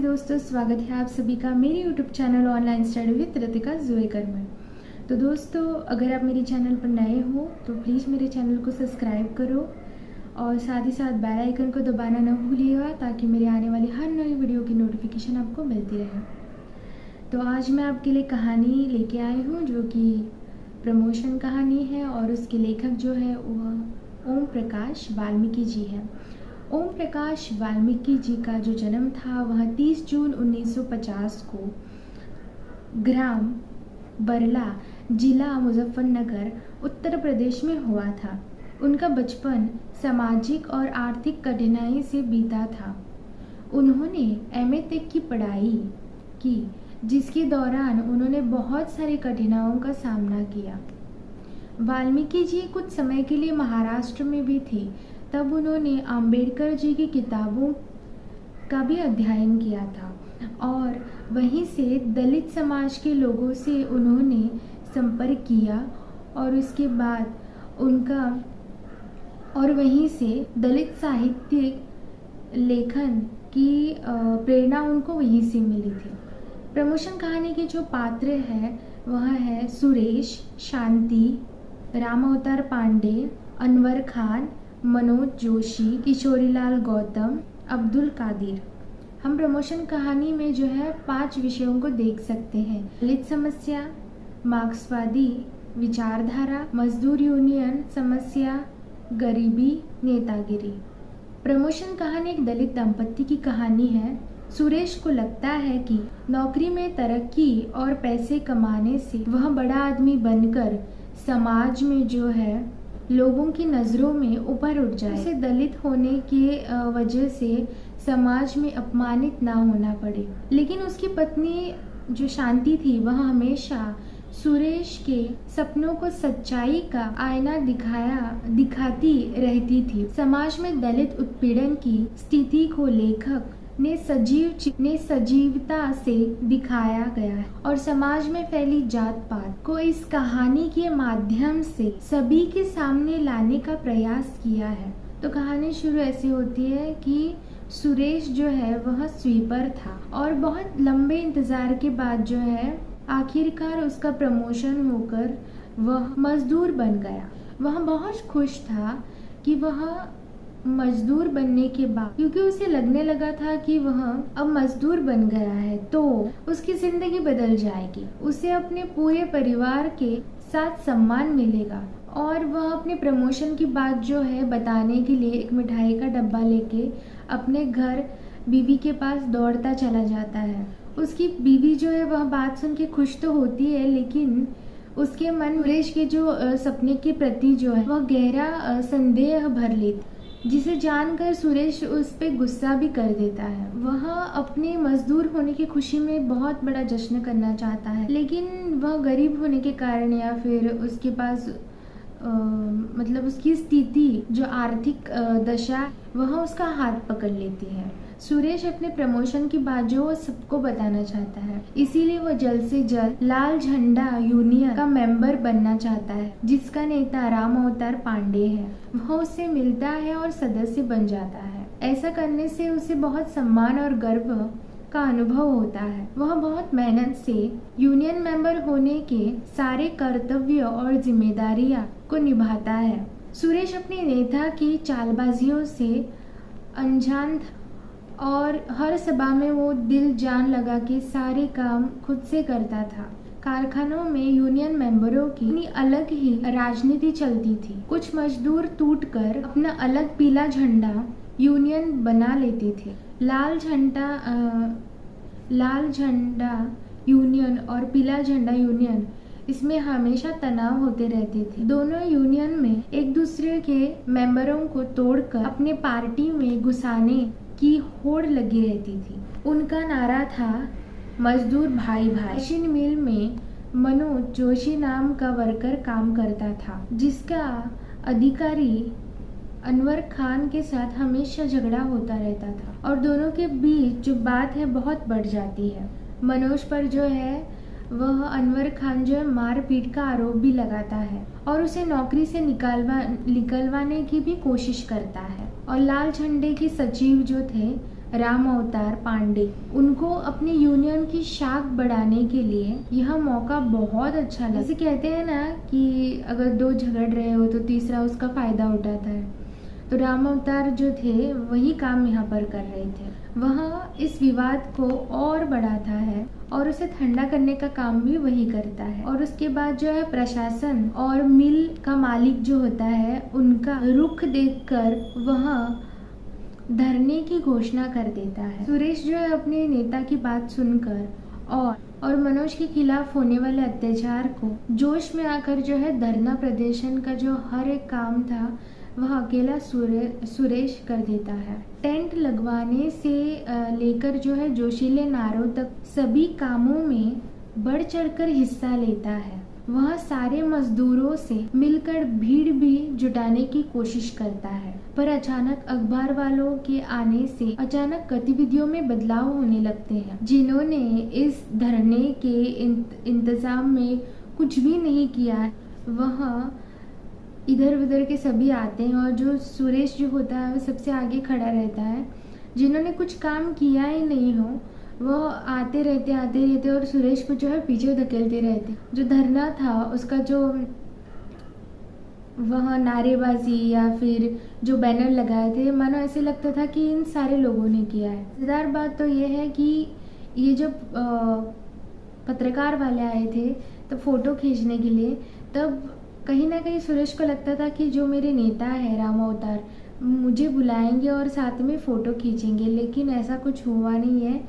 दोस्तों, स्वागत है आप सभी का मेरे YouTube channel online study with Ritika Juekar में। तो दोस्तों, अगर आप मेरे चैनल पर नए हो तो प्लीज़ मेरे चैनल को सब्सक्राइब करो और साथ ही साथ बेल आइकन को दबाना न भूलिएगा ताकि मेरे आने वाली हर नई वीडियो की नोटिफिकेशन आपको मिलती रहे। तो आज मैं आपके लिए कहानी लेके आई हूँ जो कि प्रमोशन कहानी है और उसके लेखक जो है वह ओम प्रकाश वाल्मीकि जी हैं। ओम प्रकाश वाल्मीकि जी का जो जन्म था वह 30 जून 1950 को ग्राम बरला, जिला मुजफ्फरनगर, उत्तर प्रदेश में हुआ था। उनका बचपन सामाजिक और आर्थिक कठिनाई से बीता था। उन्होंने एमए तक की पढ़ाई की, जिसके दौरान उन्होंने बहुत सारी कठिनाइयों का सामना किया। वाल्मीकि जी कुछ समय के लिए महाराष्ट्र में भी थे। तब उन्होंने अंबेडकर जी की किताबों का भी अध्ययन किया था और वहीं से दलित समाज के लोगों से उन्होंने संपर्क किया और उसके बाद वहीं से दलित साहित्यिक लेखन की प्रेरणा उनको वहीं से मिली थी। प्रमोशन कहानी के जो पात्र हैं वह है सुरेश, शांति, राम अवतार पांडे, अनवर खान, मनोज जोशी, किशोरीलाल गौतम, अब्दुल कादिर। हम प्रमोशन कहानी में जो है 5 विषयों को देख सकते हैं: दलित समस्या, मार्क्सवादी विचारधारा, मजदूर यूनियन समस्या, गरीबी, नेतागिरी। प्रमोशन कहानी एक दलित दंपत्ति की कहानी है। सुरेश को लगता है कि नौकरी में तरक्की और पैसे कमाने से वह बड़ा आदमी बनकर समाज में जो है लोगों की नज़रों में ऊपर उठ जाए, उसे दलित होने की वजह से समाज में अपमानित ना होना पड़े। लेकिन उसकी पत्नी जो शांति थी वह हमेशा सुरेश के सपनों को सच्चाई का आईना दिखाती रहती थी। समाज में दलित उत्पीड़न की स्थिति को लेखक ने सजीवता से दिखाया गया है और समाज में फैली जात पात को इस कहानी के माध्यम से सभी के सामने लाने का प्रयास किया है। तो कहानी शुरू ऐसी होती है कि सुरेश जो है वह स्वीपर था और बहुत लंबे इंतजार के बाद जो है आखिरकार उसका प्रमोशन होकर वह मजदूर बन गया। वह बहुत खुश था कि वह मजदूर बनने के बाद, क्योंकि उसे लगने लगा था कि वह अब मजदूर बन गया है तो उसकी जिंदगी बदल जाएगी, उसे अपने पूरे परिवार के साथ सम्मान मिलेगा। और वह अपने प्रमोशन की बात जो है बताने के लिए एक मिठाई का डब्बा लेके अपने घर बीवी के पास दौड़ता चला जाता है। उसकी बीवी जो है वह बात सुन के खुश तो होती है, लेकिन उसके मन सुरेश के जो सपने के प्रति जो है वह गहरा संदेह भर लेती, जिसे जानकर सुरेश उस पे गुस्सा भी कर देता है। वह अपने मजदूर होने की खुशी में बहुत बड़ा जश्न करना चाहता है, लेकिन वह गरीब होने के कारण या फिर उसके पास मतलब उसकी स्थिति जो आर्थिक दशा वह उसका हाथ पकड़ लेती है। सुरेश अपने प्रमोशन की बात जो वो सबको बताना चाहता है, इसीलिए वह जल्द से जल्द लाल झंडा यूनियन का मेंबर बनना चाहता है, जिसका नेता राम अवतार पांडे है। वह उससे मिलता है और सदस्य बन जाता है। ऐसा करने से उसे बहुत सम्मान और गर्व का अनुभव होता है। वह बहुत मेहनत से यूनियन मेंबर होने के सारे कर्तव्य और जिम्मेदारियां को निभाता है। सुरेश अपने नेता की चालबाजियों से अनजान था और हर सभा में वो दिल जान लगा के सारे काम खुद से करता था। कारखानों में यूनियन मेंबरों की अलग ही राजनीति चलती थी। कुछ मजदूर टूटकर अपना अलग पीला झंडा यूनियन बना लेते थे। लाल झंडा यूनियन और पीला झंडा यूनियन, इसमें हमेशा तनाव होते रहते थे। दोनों यूनियन में एक दूसरे के मेंबरों को तोड़कर अपने पार्टी में घुसाने की होड़ लगी रहती थी। उनका नारा था मजदूर भाई भाई। मशीन मिल में मनोज जोशी नाम का वर्कर काम करता था, जिसका अधिकारी अनवर खान के साथ हमेशा झगड़ा होता रहता था और दोनों के बीच जो बात है बहुत बढ़ जाती है। मनोज पर जो है वह अनवर खान जो है मारपीट का आरोप भी लगाता है और उसे नौकरी से निकलवाने की भी कोशिश करता है। और लाल झंडे के सचिव जो थे राम अवतार पांडे, उनको अपनी यूनियन की शाख बढ़ाने के लिए यह मौका बहुत अच्छा लगा। जैसे कहते हैं ना कि अगर दो झगड़ रहे हो तो तीसरा उसका फायदा उठाता है, तो राम अवतार जो थे वही काम यहाँ पर कर रहे थे। वह इस विवाद को और बढ़ाता है और उसे ठंडा करने का काम भी वही करता है। और उसके बाद जो है प्रशासन और मिल का मालिक जो होता है उनका रुख देखकर वह धरने की घोषणा कर देता है। सुरेश जो है अपने नेता की बात सुनकर और मनोज के खिलाफ होने वाले अत्याचार को जोश में आकर जो है धरना प्रदर्शन का जो हर एक काम था वह अकेला सुरेश कर देता है। टेंट लगवाने से लेकर जो है जोशीले नारों तक सभी कामों में बढ़ चढ़कर हिस्सा लेता है। वह सारे मजदूरों से मिलकर भीड़ भी जुटाने की कोशिश करता है, पर अचानक अखबार वालों के आने से अचानक गतिविधियों में बदलाव होने लगते हैं। जिन्होंने इस धरने के इंतजाम में कुछ भी नहीं किया, वह इधर उधर के सभी आते हैं और जो सुरेश जो होता है वो सबसे आगे खड़ा रहता है। जिन्होंने कुछ काम किया ही नहीं हो वो आते रहते और सुरेश को जो है पीछे धकेलते रहते। जो धरना था उसका जो वह नारेबाजी या फिर जो बैनर लगाए थे, मानो ऐसे लगता था कि इन सारे लोगों ने किया है। मजेदार बात तो ये है कि ये जब पत्रकार वाले आए थे तो फोटो खींचने के लिए, तब कहीं ना कहीं सुरेश को लगता था कि जो मेरे नेता है राम अवतार मुझे बुलाएंगे और साथ में फ़ोटो खींचेंगे, लेकिन ऐसा कुछ हुआ नहीं है।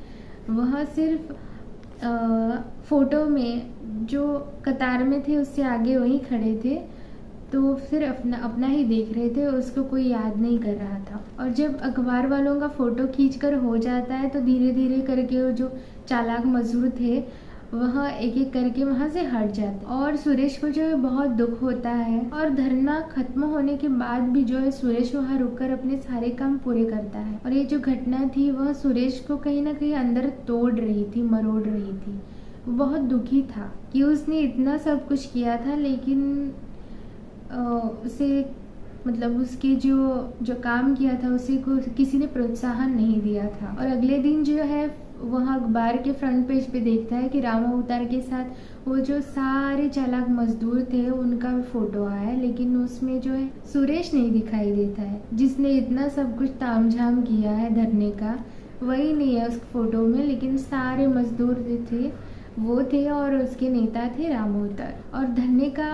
वह सिर्फ फ़ोटो में जो कतार में थे उससे आगे वहीं खड़े थे, तो फिर अपना ही देख रहे थे, उसको कोई याद नहीं कर रहा था। और जब अखबार वालों का फ़ोटो खींचकर हो जाता है तो धीरे धीरे करके वो जो चालाक मजदूर थे वह एक एक करके वहाँ से हट जाते और सुरेश को जो है बहुत दुख होता है। और धरना खत्म होने के बाद भी जो है सुरेश वहाँ रुककर अपने सारे काम पूरे करता है। और ये जो घटना थी वह सुरेश को कहीं ना कहीं अंदर तोड़ रही थी, मरोड़ रही थी। वो बहुत दुखी था कि उसने इतना सब कुछ किया था, लेकिन उसे मतलब उसके जो काम किया था उसी को किसी ने प्रोत्साहन नहीं दिया था। और अगले दिन जो है वह अखबार के फ्रंट पेज पे देखता है कि राम अवतार के साथ वो जो सारे चालाक मजदूर थे उनका भी फोटो आया है, लेकिन उसमें जो है सुरेश नहीं दिखाई देता है। जिसने इतना सब कुछ तामझाम किया है धरने का वही नहीं है उस फोटो में, लेकिन सारे मजदूर थे वो थे और उसके नेता थे राम अवतार। और धरने का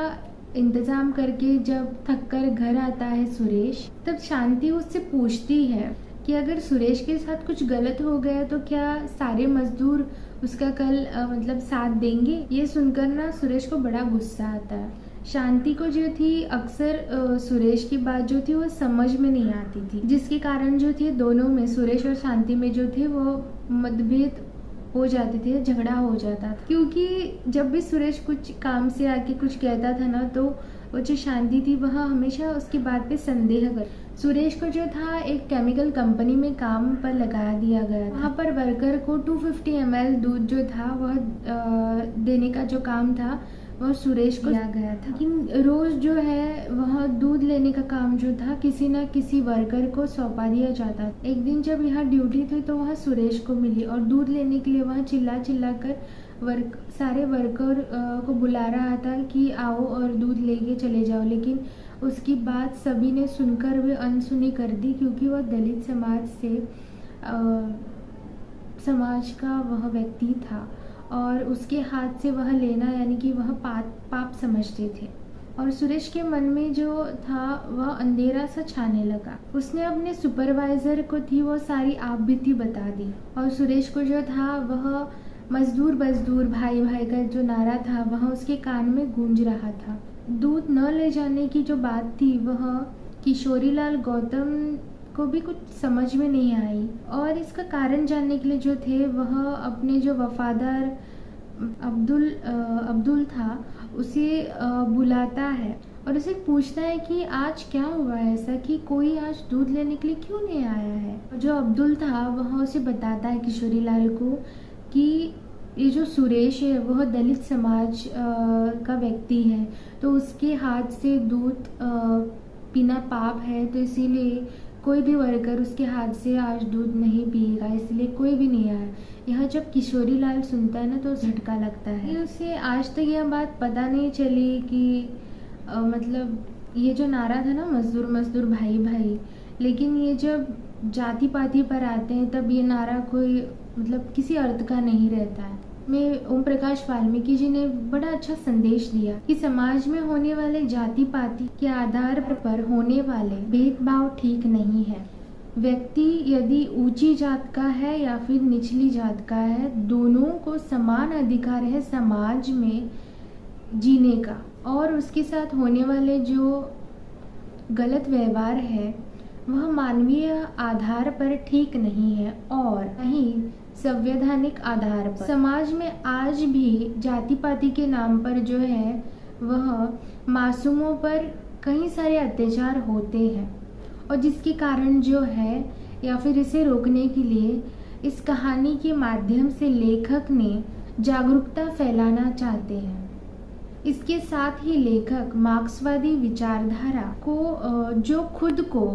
इंतजाम करके जब थककर घर आता है सुरेश, तब शांति उससे पूछती है कि अगर सुरेश के साथ कुछ गलत हो गया तो क्या सारे मजदूर उसका कल मतलब साथ देंगे। ये सुनकर ना सुरेश को बड़ा गुस्सा आता है। शांति को जो थी अक्सर सुरेश की बात जो थी वो समझ में नहीं आती थी, जिसके कारण जो थी दोनों में सुरेश और शांति में जो थे वो मतभेद हो जाते थे, झगड़ा हो जाता था। क्योंकि जब भी सुरेश कुछ काम से आके कुछ कहता था ना, तो वो जो शांति थी वह हमेशा उसकी बात पे संदेह कर। सुरेश को जो था एक केमिकल कंपनी में काम पर लगा दिया गया था। वहाँ पर वर्कर को 250 ml दूध जो था वह देने का जो काम था वह सुरेश को दिया गया था। लेकिन रोज जो है वह दूध लेने का काम जो था किसी न किसी वर्कर को सौंपा दिया जाता। एक दिन जब यहाँ ड्यूटी थी तो वह सुरेश को मिली और दूध लेने के लिए वह चिल्ला कर सारे वर्कर को बुला रहा था कि आओ और दूध लेके चले जाओ, लेकिन उसकी बात सभी ने सुनकर वे अनसुनी कर दी, क्योंकि वह दलित समाज का वह व्यक्ति था और उसके हाथ से वह लेना यानी कि वह पाप समझते थे। और सुरेश के मन में जो था वह अंधेरा सा छाने लगा। उसने अपने सुपरवाइजर को थी वो सारी आप बीती बता दी और सुरेश को जो था वह मजदूर भाई भाई का जो नारा था वह उसके कान में गूंज रहा था। दूध न ले जाने की जो बात थी वह किशोरीलाल गौतम को भी कुछ समझ में नहीं आई और इसका कारण जानने के लिए जो थे वह अपने जो वफादार अब्दुल था उसे बुलाता है और उसे पूछता है कि आज क्या हुआ है ऐसा कि कोई आज दूध लेने के लिए क्यों नहीं आया है। जो अब्दुल था वह उसे बताता है किशोरीलाल को कि ये जो सुरेश है वह दलित समाज का व्यक्ति है, तो उसके हाथ से दूध पीना पाप है, तो इसीलिए कोई भी वर्कर उसके हाथ से आज दूध नहीं पिएगा, इसलिए कोई भी नहीं आया। यह जब किशोरी लाल सुनता है ना तो झटका लगता है। उसे आज तक यह बात पता नहीं चली कि मतलब ये जो नारा था ना, मजदूर मजदूर भाई भाई, लेकिन ये जब जाति पाति पर आते हैं तब ये नारा कोई मतलब किसी अर्थ का नहीं रहता है। में ओम प्रकाश वाल्मीकि जी ने बड़ा अच्छा संदेश दिया कि समाज में होने वाले जाति पाति के आधार पर होने वाले भेदभाव ठीक नहीं है। व्यक्ति यदि ऊंची जात का है या फिर निचली जात का है, दोनों को समान अधिकार है समाज में जीने का, और उसके साथ होने वाले जो गलत व्यवहार है वह मानवीय आधार पर ठीक नहीं है और नहीं संवैधानिक आधार पर। समाज में आज भी जाति पाति के नाम पर जो है वह मासूमों पर कई सारे अत्याचार होते हैं, और जिसके कारण जो है या फिर इसे रोकने के लिए इस कहानी के माध्यम से लेखक ने जागरूकता फैलाना चाहते हैं। इसके साथ ही लेखक मार्क्सवादी विचारधारा को जो खुद को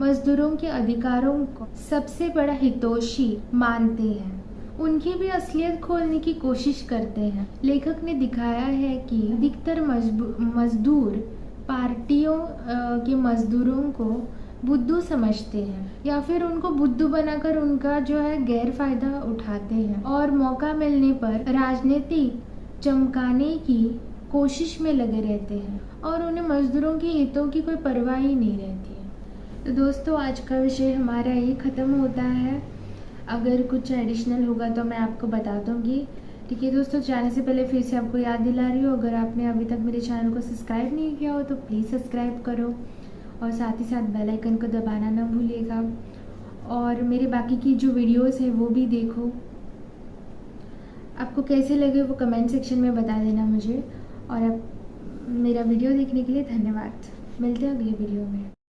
मजदूरों के अधिकारों को सबसे बड़ा हितैषी मानते हैं, उनकी भी असलियत खोलने की कोशिश करते हैं। लेखक ने दिखाया है कि अधिकतर मजदूर पार्टियों के मजदूरों को बुद्धू समझते हैं या फिर उनको बुद्धू बनाकर उनका जो है गैर फायदा उठाते हैं और मौका मिलने पर राजनीतिक चमकाने की कोशिश में लगे रहते हैं और उन्हें मजदूरों के हितों की कोई परवाह ही नहीं रहती है। तो दोस्तों, आज का विषय हमारा ये ख़त्म होता है। अगर कुछ एडिशनल होगा तो मैं आपको बता दूंगी। ठीक है दोस्तों, जाने से पहले फिर से आपको याद दिला रही हूँ, अगर आपने अभी तक मेरे चैनल को सब्सक्राइब नहीं किया हो तो प्लीज़ सब्सक्राइब करो और साथ ही साथ बेल आइकन को दबाना ना भूलिएगा। और मेरे बाकी की जो वीडियोस हैं वो भी देखो। आपको कैसे लगे वो कमेंट सेक्शन में बता देना मुझे। और अब मेरा वीडियो देखने के लिए धन्यवाद। मिलते हैं अगले वीडियो में।